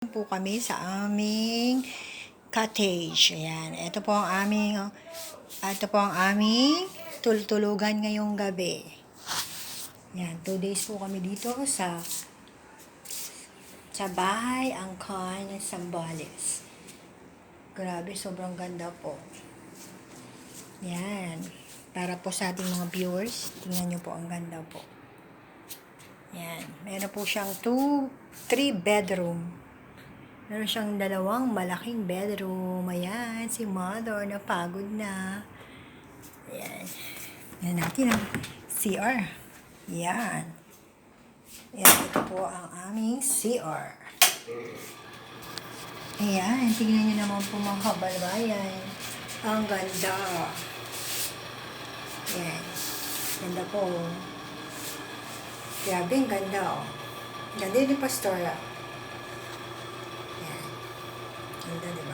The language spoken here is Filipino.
Po kami sa aming cottage. Ayan. Ito po ang aming tultulugan ngayong gabi. Ayan. 2 days po kami dito sa bahay angkan ng Sambales. Grabe, sobrang ganda po. Ayan. Para po sa ating mga viewers, tingnan nyo po, ang ganda po. Ayan. Meron po siyang 3 bedroom. Meron siyang 2 malaking bedroom. Ayan, si mother napagod na. Ayan. Ayan natin ang CR. Ayan. Ayan, ito po ang aming CR. Ayan, tingnan nyo naman po mga kabalbayan. Ang ganda. Ayan. Ganda po. Grabe, ang ganda oh. Ganda ni Pastora. Ganda, diba?